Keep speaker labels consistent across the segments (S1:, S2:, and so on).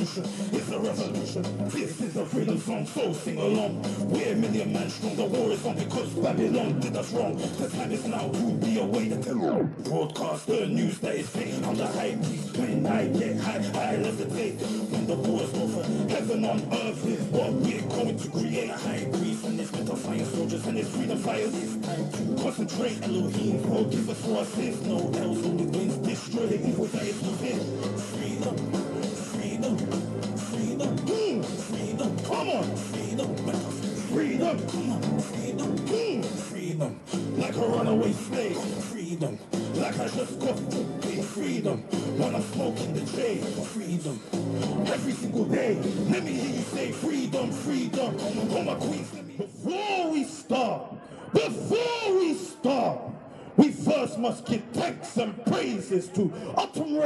S1: solution. It's a revolution. This is a freedom song, so sing along. We're a million man strong. The war is on because Babylon did us wrong. The time is now to be away the terror. Broadcast the news that is fake. On the high beat, when I get high, I levitate. When the war is over, heaven on earth is what we're going to create. A high priest and his mental fire soldiers and his freedom fires. It's time to concentrate. Elohim, forgive us for our sins. No else only wins. Destroy the evil that is within. Freedom, freedom, freedom, freedom. Come on, freedom, freedom, come on, freedom, freedom. Like a runaway slave, freedom. Like I just got to be freedom. When I'm smoking the J, freedom. Every single day, let me hear you say freedom, freedom. All my queens, let me. Before we start, we first must give thanks and praises to Amun,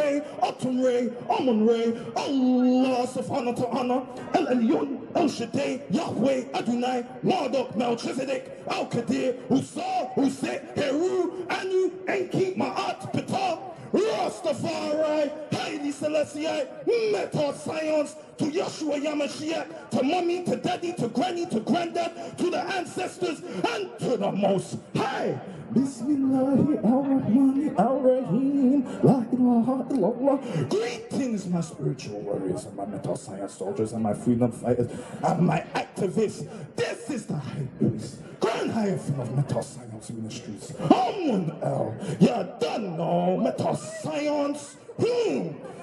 S1: Allah subhanahu wa ta'ala, El Elyon, El Shaddai, Yahweh, Adonai, Marduk, Melchizedek, Al Qadir, Usa, Uset, Heru, Anu, Enki, Ma'at, Ptah, Rastafari, Haile Selassie, Meta Science, to Yeshua Yamashiach, to mommy, to daddy, to granny, to granddad, to the ancestors, and to the Most High. Bismillahirrahmanirrahim. La ilaha illallah. Greetings, my spiritual warriors and my mental science soldiers and my freedom fighters and my activists. This is the high priest, Grand Hierophant of Mental Science Ministries. Amun El. You don't know mental science.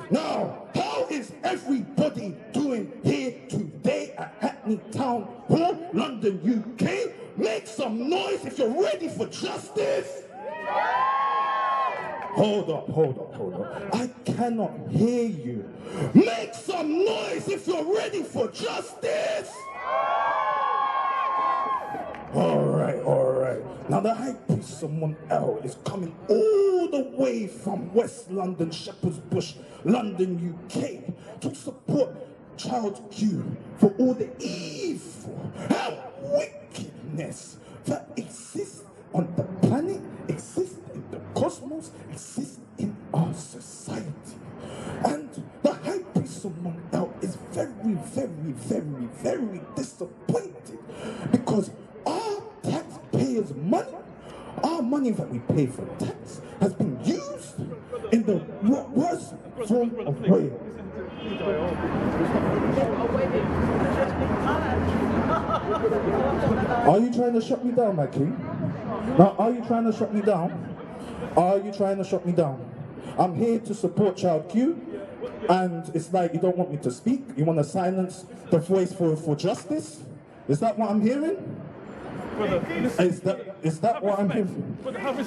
S1: Now, how is everybody doing here today at Hackney Town Hall, London, UK? Make some noise if you're ready for justice. Hold up. I cannot hear you. Make some noise if you're ready for justice. All right. Now the high priest, someone else, is coming all the way from West London, Shepherd's Bush, London, UK, to support Child Q for all the evil and wickedness that exists on the planet, exists in the cosmos, exists in our society. And the high priest, someone else, is very disappointed because our taxpayers' money, our money that we pay for tax, has been used in the worst form of way. Are you trying to shut me down, my king? Now, are you trying to shut me down? I'm here to support Child Q, and it's like you don't want me to speak. You want to silence the voice for justice? Is that what I'm hearing?
S2: Brother,
S1: is that what I'm hearing?
S2: Brother, have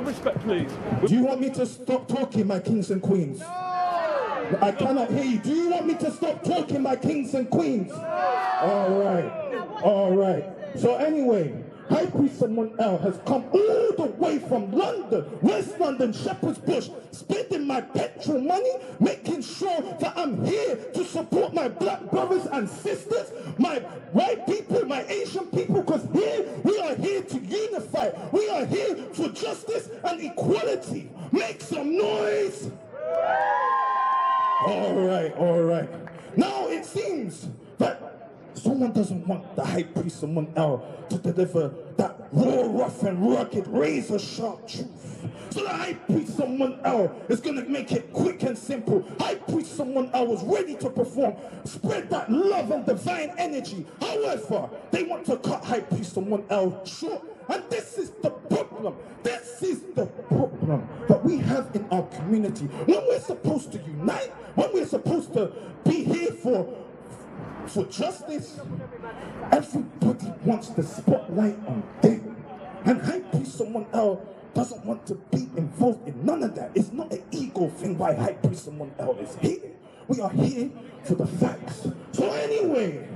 S2: respect, please.
S1: Do you want me to stop talking, my kings and queens? No! I cannot hear you. Do you want me to stop talking, my kings and queens? No! All right. So anyway, High Priest someone else has come all the way from London, West London, Shepherd's Bush, spending my petrol money, making sure that I'm here to support my black brothers and sisters, my white people, my Asian people, because here we are here to unify. We are here for justice and equality. Make some noise. All right. Now it seems that someone doesn't want the high priest, someone else, to deliver that raw, rough, and rugged, razor-sharp truth. So the high priest, someone else, is going to make it quick and simple. High priest, someone else, was ready to perform, spread that love and divine energy. However, they want to cut high priest, someone else short. And this is the problem. That we have in our community. When we're supposed to unite, when we're supposed to be here for justice, everybody wants the spotlight on them. And high priest, someone else, doesn't want to be involved in none of that. It's not an ego thing why high priest, someone else is here. We are here for the facts. So anyway,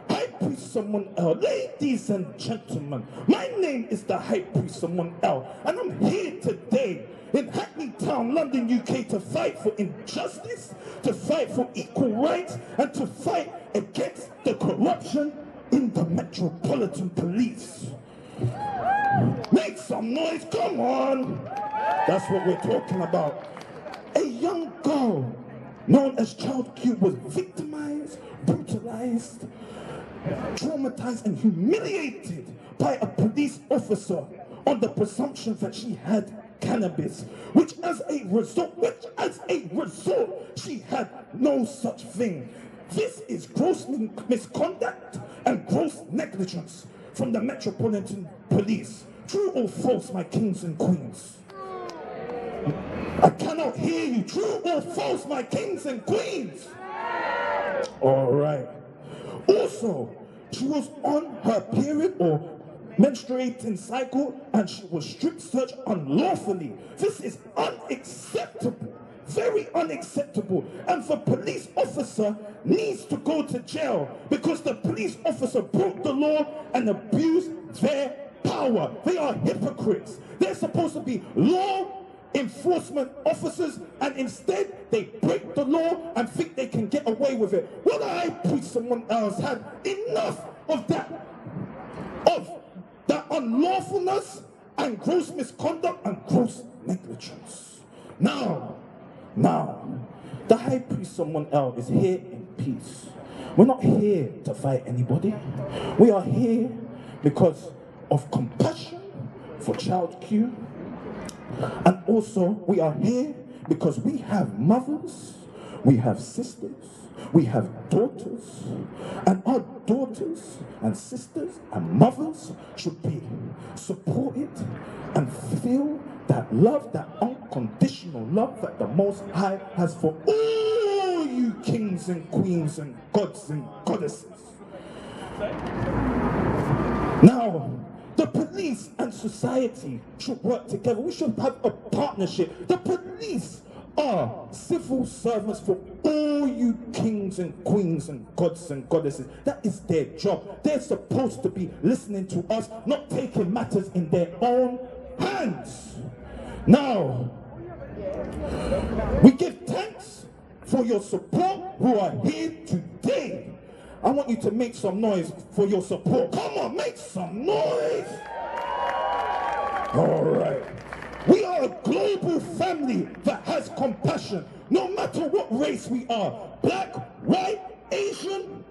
S1: high priest, someone else, ladies and gentlemen, my name is the high priest, someone else, and I'm here today in Hackney Town, London, UK, to fight for injustice, to fight for equal rights, and to fight against the corruption in the Metropolitan Police. Make some noise, come on! That's what we're talking about. A young girl known as Child Q, was victimized, brutalized, traumatized, and humiliated by a police officer on the presumption that she had cannabis, which as a result, she had no such thing. This is gross misconduct and gross negligence from the Metropolitan Police. True or false, my kings and queens? I cannot hear you. True or false, my kings and queens? All right. Also, she was on her period or menstruating cycle and she was strip searched unlawfully. This is unacceptable. Very unacceptable. And the police officer needs to go to jail because the police officer broke the law and abused their power. They are hypocrites. They're supposed to be law enforcement officers, and instead they break the law and think they can get away with it. Well, I preach someone else had enough of that unlawfulness and gross misconduct and gross negligence. Now, the high priest, someone else, is here in peace. We're not here to fight anybody. We are here because of compassion for Child Q. And also, we are here because we have mothers, we have sisters, we have daughters, and our daughters and sisters and mothers should be supported and feel that love, that unconditional love that the Most High has for all you kings and queens and gods and goddesses. Now, the police and society should work together. We should have a partnership. The police are civil servants for all you kings and queens and gods and goddesses. That is their job. They're supposed to be listening to us, not taking matters in their own hands. Now, we give thanks for your support who are here today. I want you to make some noise for your support. Come on, make some noise. All right. We are a global family that has compassion, no matter what race we are. Black, white, Asian,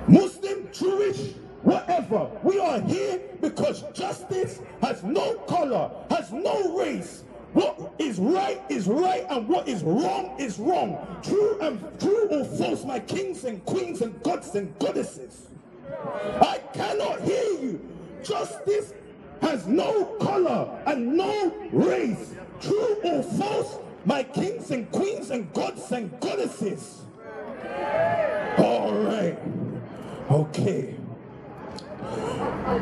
S1: Muslim, Jewish, whatever. We are here because justice has no color, has no race. What is right, and what is wrong is wrong. True or false, my kings and queens and gods and goddesses. I cannot hear you. Justice has no color and no race. True or false, my kings and queens and gods and goddesses. All right. Okay.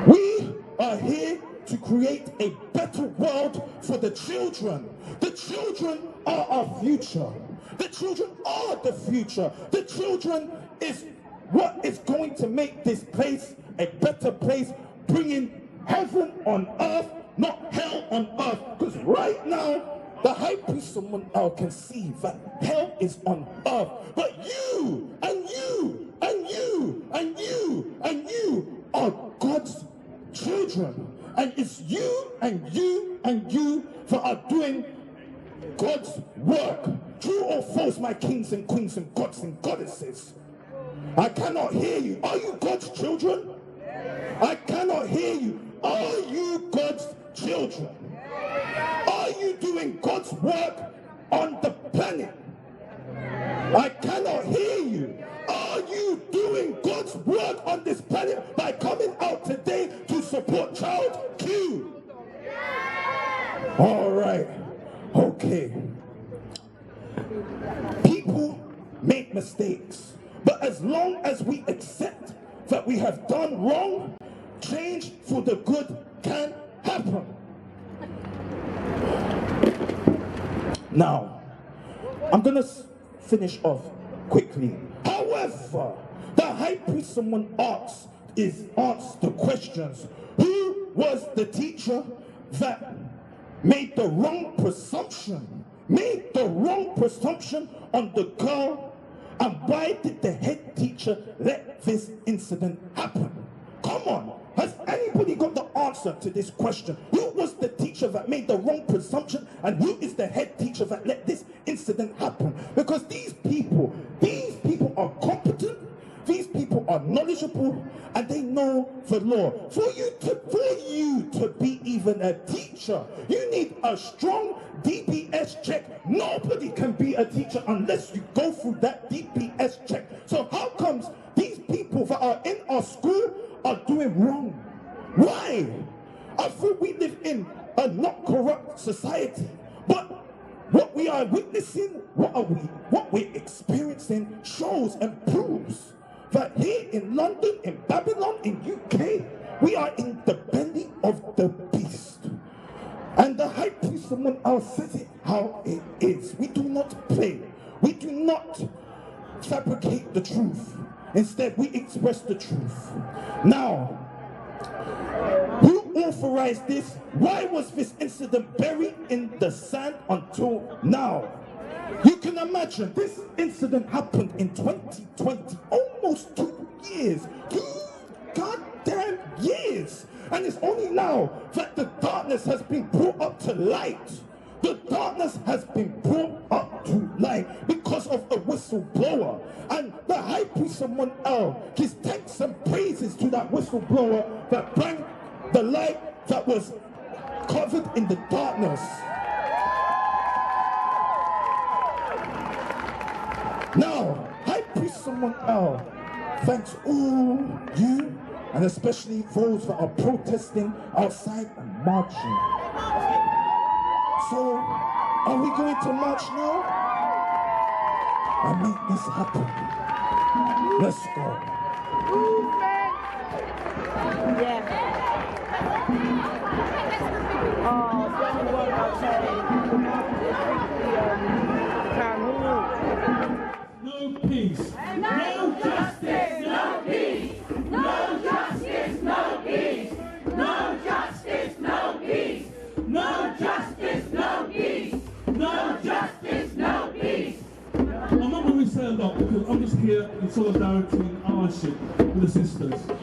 S1: We are here to create a better world for the children. The children are our future. The children are the future. The children is what is going to make this place a better place, bringing heaven on earth, not hell on earth. Because right now, the high priest, someone else, can see that hell is on earth. But you, and you, and you, and you, and you are God's children. And it's you and you and you that are doing God's work. True or false, my kings and queens and gods and goddesses? I cannot hear you. Are you God's children? I cannot hear you. Are you God's children? Are you doing God's work on the planet? I cannot hear you. Are you doing God's work on this planet by coming out today to support Child Q? All right. Okay. People make mistakes, but as long as we accept that we have done wrong, change for the good can happen. Now, I'm going to finish off quickly. However, the high priest, someone asks the questions. Who was the teacher that made the wrong presumption? Made the wrong presumption on the girl? And why did the head teacher let this incident happen? Come on, Has anybody got the answer to this question? Who was the teacher that made the wrong presumption, and who is the head teacher that let this incident happen? Because these people are competent, these people are knowledgeable, and they know the law. For you to be even a teacher, you need a strong DBS check. Nobody can be a teacher unless you go through that DBS check. So how comes these people that are in our school are doing wrong? Why? I thought we live in a not corrupt society, but what we are witnessing, what we're experiencing shows and proves that here in London, in Babylon, in UK, we are in the belly of the beast. And the high priest, someone else says it how it is. We do not play. We do not fabricate the truth. Instead, we express the truth. Now, who authorized this? Why was this incident buried in the sand until now? You can imagine this incident happened in 2020, almost 2 years. 2 goddamn years. And it's only now that the darkness has been brought up to light. The darkness has been brought up to light because of a whistleblower. And the high priest, someone else, gives thanks and praises to that whistleblower that brought the light that was covered in the darkness. Now, high priest, someone else, thanks all you, and especially those that are protesting outside and marching. So, are we going to march now? And make this happen. Let's go.
S3: Yeah.
S2: No peace.
S4: No justice, no peace. No justice, no peace. No justice, no peace. No justice, no peace. No justice, no peace.
S2: I'm not going to say a lot because I'm just here in solidarity and allyship with the sisters. So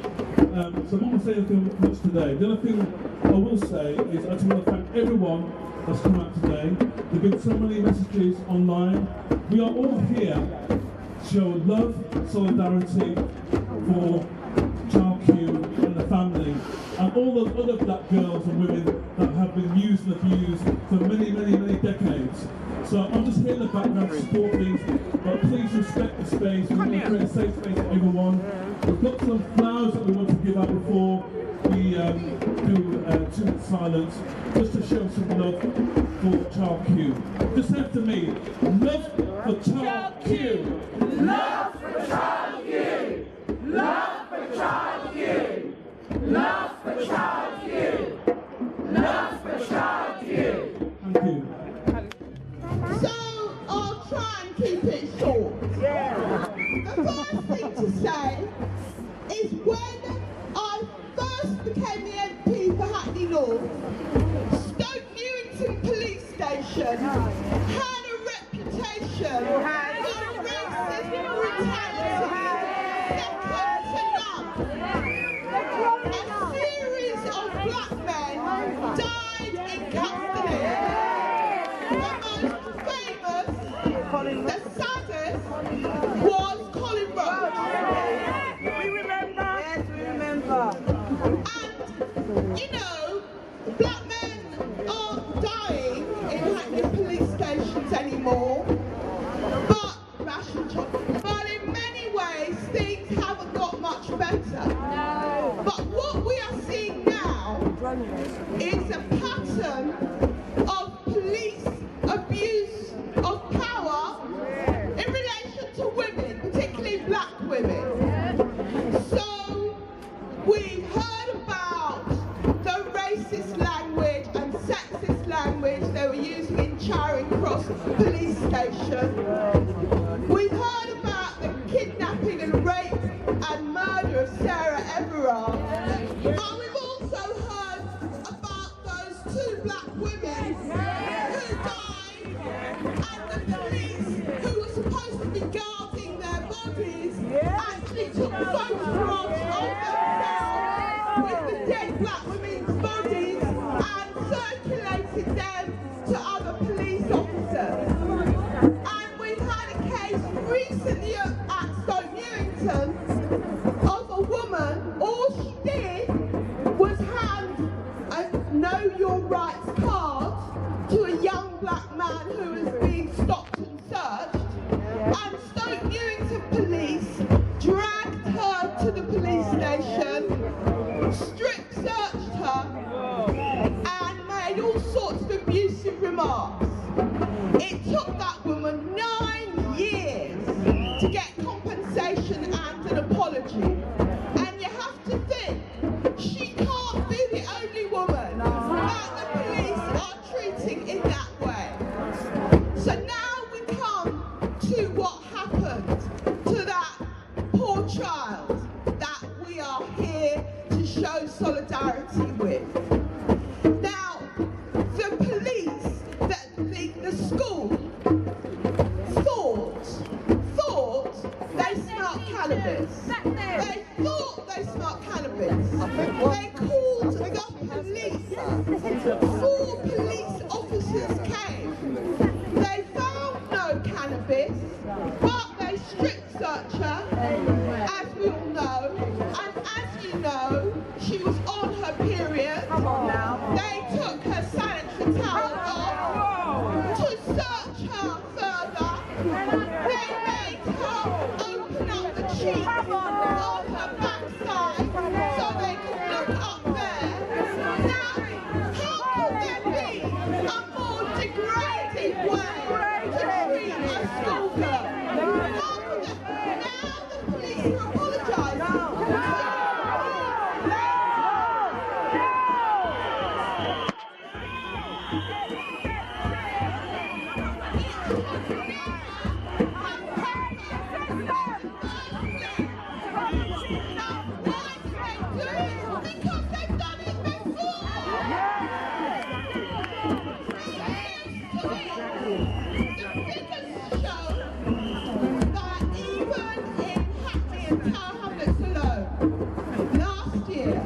S2: I'm not going to say anything much today. The other thing I will say is I just want to thank everyone that's come out today. There have been so many messages online. We are all here to show love, solidarity for Child Q and the family and all those other black girls and women that have been used and abused for many, many, many decades. So I'm just here in the background to support these, but please respect the space. We want to create a safe space for everyone. We've got some flowers that we want to give out before we do 2 minutes silence, just to show some love for Child Q. Just say after me, love for Child Q.
S4: Love for Child Q. Love for Child Q. Love for Child Q. Love for Child Q.
S2: Thank you.
S5: So I'll try and keep it short. The first thing to say is when I first became the MP for Hackney North, Stoke Newington Police Station had a reputation for racist brutality second to none. A series of black men died in custody. The saddest was Colin Roach.
S3: We remember. Yes, we remember.
S5: And, you know, black men aren't dying in Hackney police stations anymore. But in many ways, things haven't got much better. No. But what we are seeing now is a pattern of police abuse of power in relation to women, particularly black women. So we've heard about the racist language and sexist language they were using in Charing Cross police station. We've heard about the kidnapping and rape and murder of Sarah Everard. And we've also heard about those 2 black women who died and the police who were supposed to be guarding their bodies actually took photographs of themselves with the dead black women's bodies and circulated them to other police officers. And we've had a case recently at Stoke Newington of a woman, all she did was hand a Know Your Rights card to a young black man who was being stopped and searched, and Stoke Newington police dragged her to the police station, strip searched her, and made all sorts of abusive remarks. It took that woman 9 years to get compensation and an apology. And you have to think, she can't be the only woman that the police are treating in that way. So now we come to what happened to that poor child that we are here to show solidarity with. Now, the police, the school thought they smelled cannabis. They thought they smelled cannabis. They called the police. 4 police officers came. They found no cannabis, but they strip searched her, as we all know. And as you know, she was on her period. They took her sanitary towel off to search her further. They made her open up the cheek of her backside so they could look up there. Now, how could there be a more degrading way to treat a schoolgirl? Now the police are apologising. Because they've done it before. The figures show that even in Hackney and Tower Hamlets alone, last year,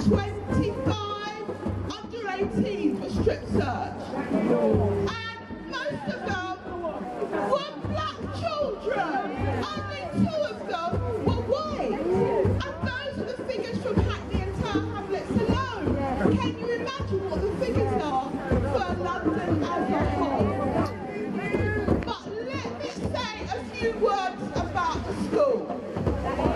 S5: 25 under 18s were strip searched. And most of them were black children. Only 2 of them were white. And those are the figures from Hackney and Tower Hamlets alone. Can you imagine what the figures are for London as a whole? But let me say a few words about the school.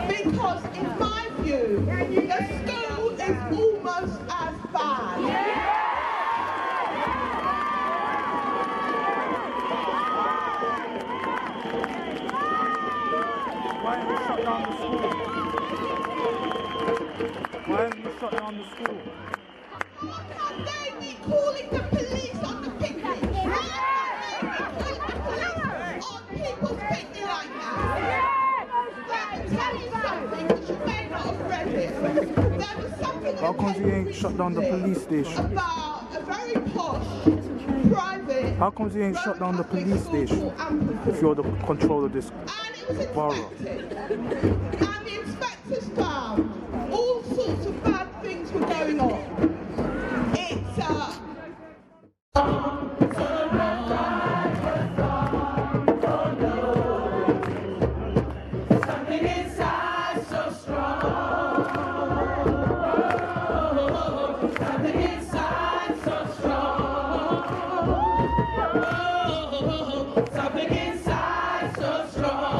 S5: Because in my view, the school is almost as bad.
S6: Why have you shut down the school? Why have you shut down the school?
S5: How can they be calling the police on the picnic? How can they be calling the police on people's picnic like that? Let me tell you something, because you may not have read it. There was something
S6: How come you ain't shut down the police station?
S5: about a very posh, private.
S6: How come you ain't shut down the
S5: Roman
S6: police
S5: Catholic
S6: station
S5: school, Amun?
S6: if you're the control of this
S5: And it was
S6: borough?
S5: inspected. And the inspectors found all sorts of bad things were going on. It's
S4: Something inside so strong. Something inside so strong. Something inside so strong.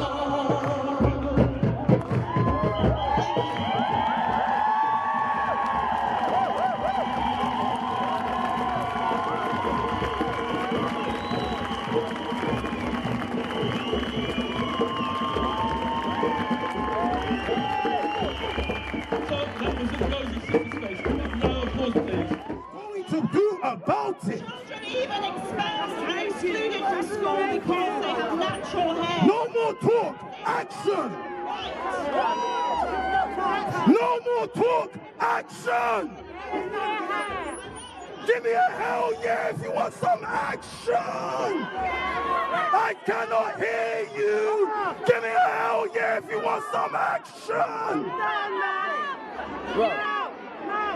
S1: Going to do about it?
S3: Children even expelled and excluded from school because they have natural hair.
S1: No more talk, action! No more talk, action! Give me a hell yeah if you want some action! I cannot hear you! Give me a hell yeah if you want some action!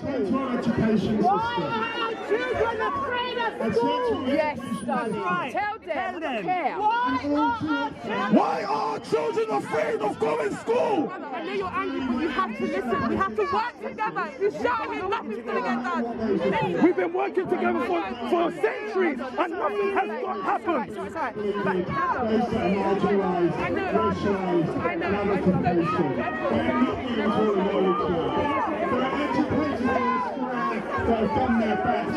S7: Turn to our education
S3: Why
S7: system.
S3: are our children afraid of school? Yes, darling.
S8: Right.
S3: Tell them.
S8: Tell them.
S3: Care.
S1: Why are our children afraid of going to school?
S9: I know you're angry, but you have to listen. We have to work together. If you shout here, nothing's going to get done.
S1: We've been working together for centuries and nothing has happened.
S7: Those that are marginalised, racialised, and other professions. They're not being taught knowledge. There are educators in this crowd that have done their best.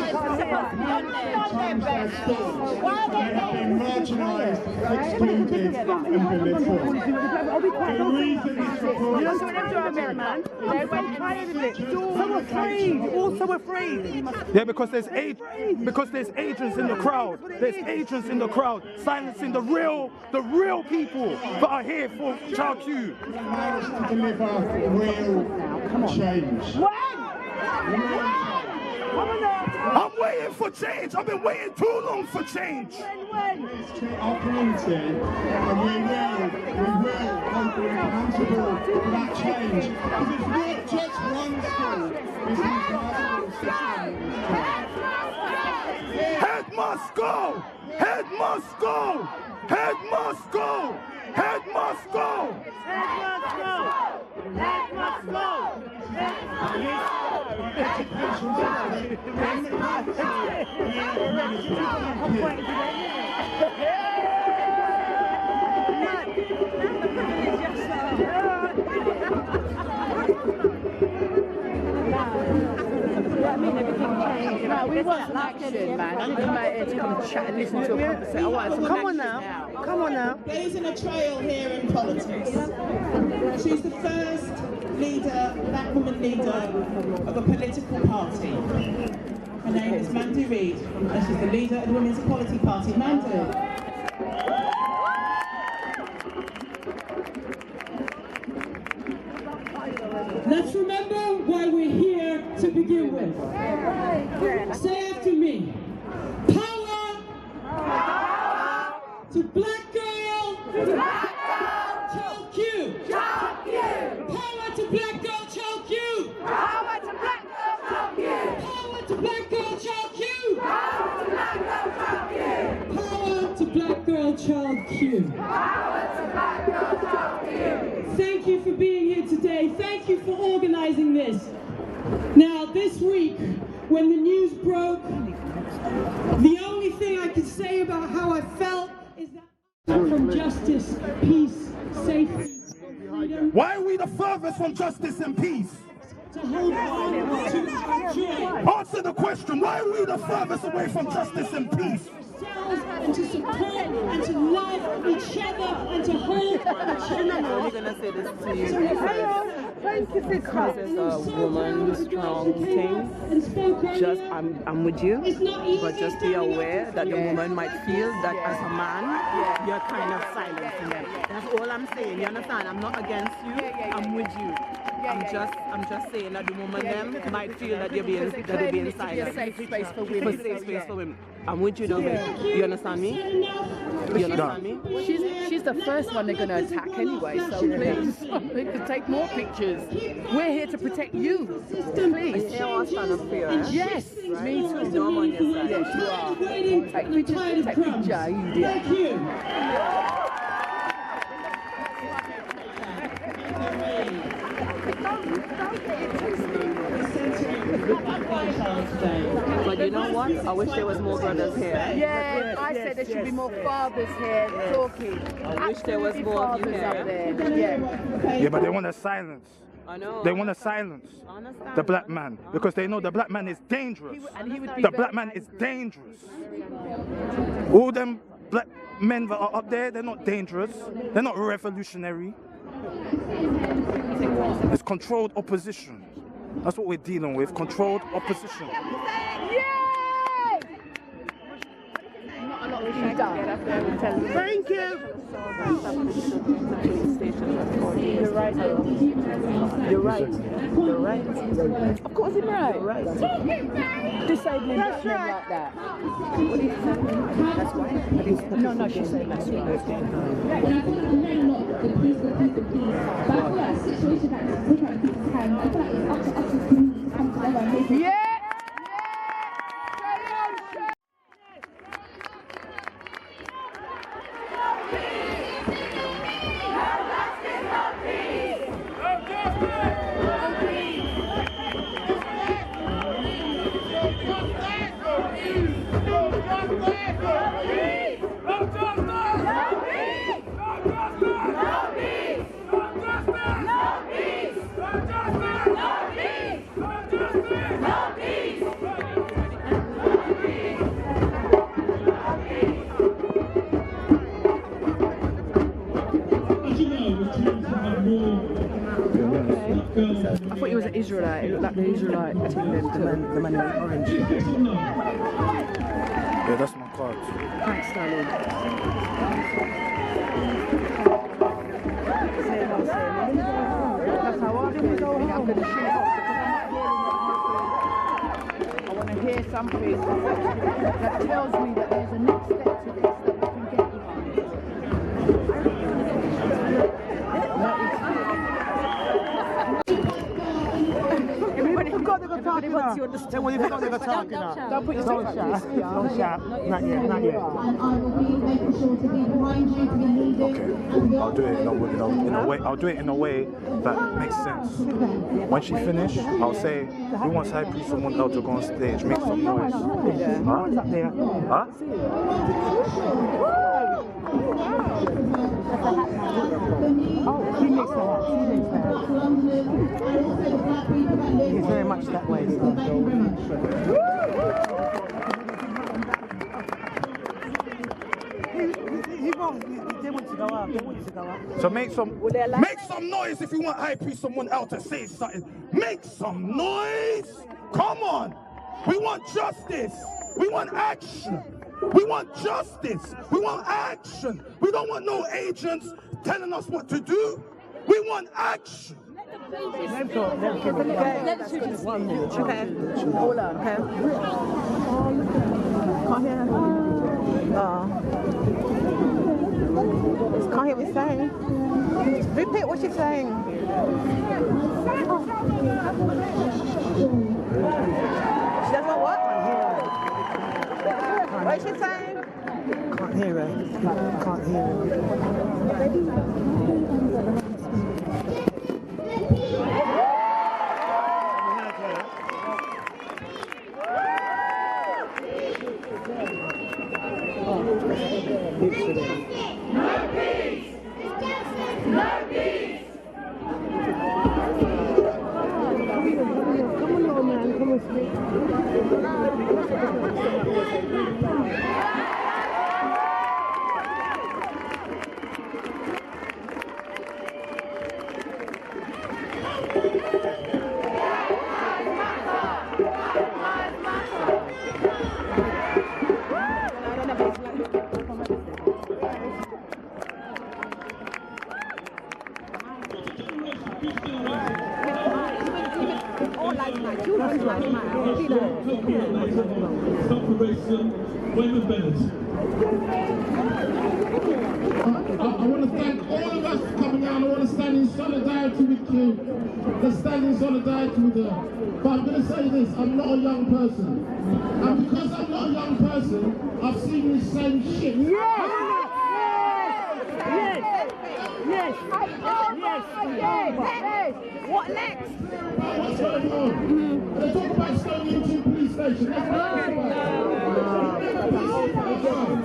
S7: Times their schools. They have been marginalised, excluded, and belittled. The reason this report is
S8: So afraid, also afraid.
S6: Yeah, because there's agents in the crowd. There's agents in the crowd silencing the real people that are here for Child Q.
S7: to deliver real change.
S1: I'm waiting for change. I've been waiting too long for change.
S7: Our community, and we will hold them accountable for that change. Because it's not just one school, it's multiple systems.
S1: Head must go. Head must go. Head must go. Head must go.
S8: Head must go.
S3: No, we want some action, man. I'm coming out here to come and chat and listen to a conversation. I want some
S8: Come on
S3: action
S8: now. Come on now.
S5: Blazing a trail here in politics. She's the first leader, black woman leader of a political party. Her name is Mandy Reid, and she's the leader of the Women's Equality Party. Mandy.
S10: Let's remember why we're here to begin with. Say after me. Power to black girl. Child Q. Power to black girl. Child Q. Power to black girl. Child Q. Power to black girl. Child Q. Thank you for being here today. Thank you for organizing this. Now, this week, when the news broke, the only thing I could say about how I felt is that from justice, peace, safety, freedom.
S1: Why are we the furthest from justice and peace?
S10: To hold on to joy.
S1: Answer the question. Why are we the furthest away from justice and peace?
S10: And to support and to love each other and to hold each other.
S9: I'm only going to say this to you because as a woman, strong thing, just I'm with you, but just be aware that the woman might feel that as a man, you're kind of silencing them. That's all I'm saying, you understand? I'm not against you, I'm with you. I'm just saying that the woman them might feel that they're being silenced.
S3: A safe space for women.
S9: Safe space for women. I'm with you, though, babe. You understand me? You understand me?
S3: She's the first one they're going to attack anyway, so please, they can take more pictures. We're here to protect you. Please.
S9: You want to stand up here, eh?
S3: Yes,
S9: right.
S3: me too.
S9: You know I'm on your side.
S3: Yes, you are. Take pictures, take picture, you dear.
S10: Thank you.
S9: But you know what? I wish there was more brothers here.
S3: Yeah, I said there should be more fathers here talking.
S9: I wish there was more of you
S3: fathers up
S9: here.
S3: there.
S6: Yeah, but they want to silence.
S9: I know.
S6: They want to silence the black man because they know the black man is dangerous. The black man is dangerous. All them black men that are up there, they're not dangerous. They're not revolutionary. It's controlled opposition. That's what we're dealing with, controlled opposition.
S8: Thank you.
S9: You're right. You're right. You're right.
S3: Of course I'm right.
S9: You're right.
S3: Disabling black men like that. What do you think? That's why. No, she said that's Yeah.
S9: I thought he was an Israelite. It looked like the Israelite team, the man in orange.
S6: Yeah, that's my card.
S9: Thanks, darling.
S3: That's how I feel. I'm going to shoot off because I want to hear something that tells me that there's a next step to this that we can get behind.
S8: Everybody got the talking now. Then when you've got the talking now.
S3: Don't put yourself up.
S8: Don't shout. Not yet, not yet.
S11: And I will be making sure to be behind you, to be leading.
S6: Okay, I'll do it in a way. I'll do it in a way that makes sense. When she finishes, I'll say, "Who wants High Priest someone else to go on stage? Make some noise." Huh? Huh?
S8: Oh, she makes that. He's very much that way. They want to go up.
S6: So make some noise if you want High Priest someone else to say something. Make some noise. Come on. We want justice. We want action. We want justice. We want action. We don't want no agents telling us what to do. We want action.
S8: Let's go. Let's just 1 minute.
S9: Okay. Hold on. Okay. Can't hear. Can't hear what you're saying. Repeat what you're saying. She doesn't know what? What is she saying?
S8: Can't hear her. Can't hear her.
S2: Stop the racism, Wayman Bennett.
S7: I want to thank all of us for coming out. I want to stand in solidarity with you. Let's stand in solidarity with her. But I'm going to say this, I'm not a young person. And because I'm not a young person, I've seen this same shit.
S8: Yes!
S3: What next?
S7: What's going on? They talk about staying into a police station. That's what I'm talking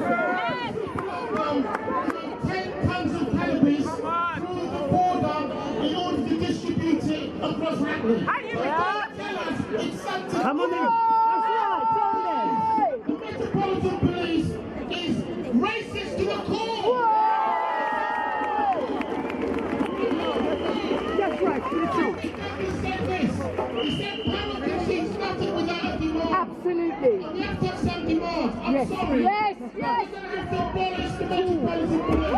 S7: 10 tons of cannabis through the border in order to distribute it across Hackney. Tell us it's something.
S8: Come on in. That's right. Tell them.
S7: The Metropolitan Police is racist to the core.
S8: That's right. To the truth.
S7: He said this. He said power concedes nothing without a demand.
S3: Absolutely.
S7: We have to have some demand. I'm sorry.
S3: Yes.
S7: We're going to have to abolish the Metropolitan Police.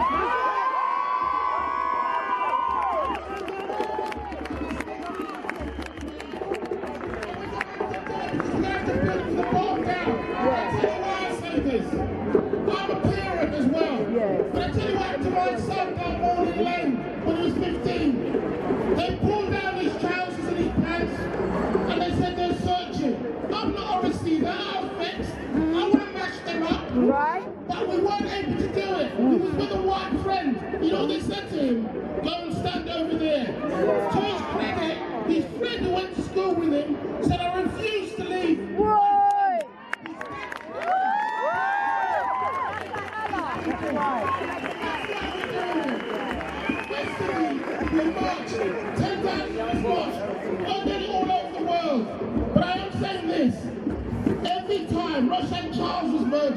S7: I'm a parent as well. But I tell you what happened to my son down Morning Lane when he was 15. They pulled down his trousers and his pants and they said they're searching.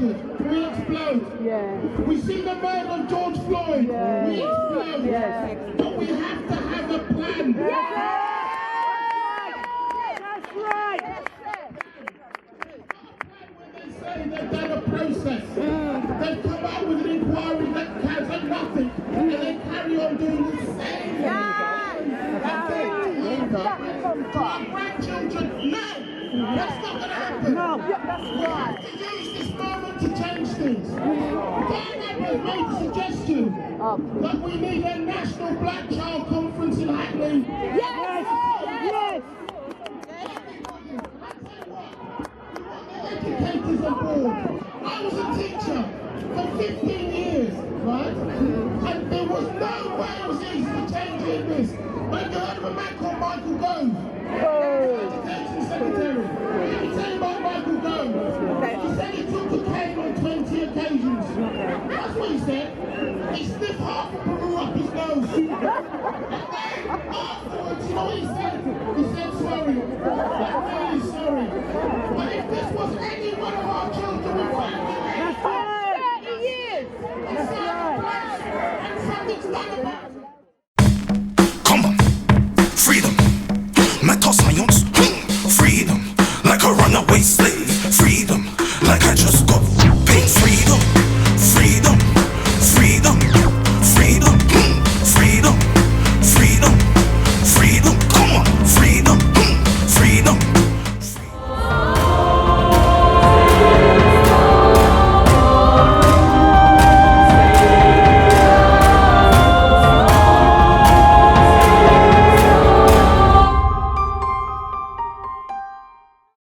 S7: murdered, we explode.
S3: Yeah.
S7: We see the murder of George Floyd, we explode.
S3: Yes.
S7: But we have to have a plan.
S3: That's right.
S7: They say they've done a process. They've come out with an inquiry that has done nothing, and they carry on doing the same thing. To our grandchildren, no! That's not going to happen.
S3: No, that's
S7: We have to use this moment to change things. Dan has made a suggestion that we need a national black child conference in Hackney.
S3: Yes! Yes!
S7: Educators on board. I was a teacher for 15 years, right? And there was no way it was easy to change this. But you heard of a man called Michael Gove, Education Secretary. Let me tell you about Michael Gove. He said he took cocaine on 20 occasions. That's what he said. He sniffed half a Peru up his nose. And then afterwards, you know what he said? He said, sorry. I'm really sorry. But if this was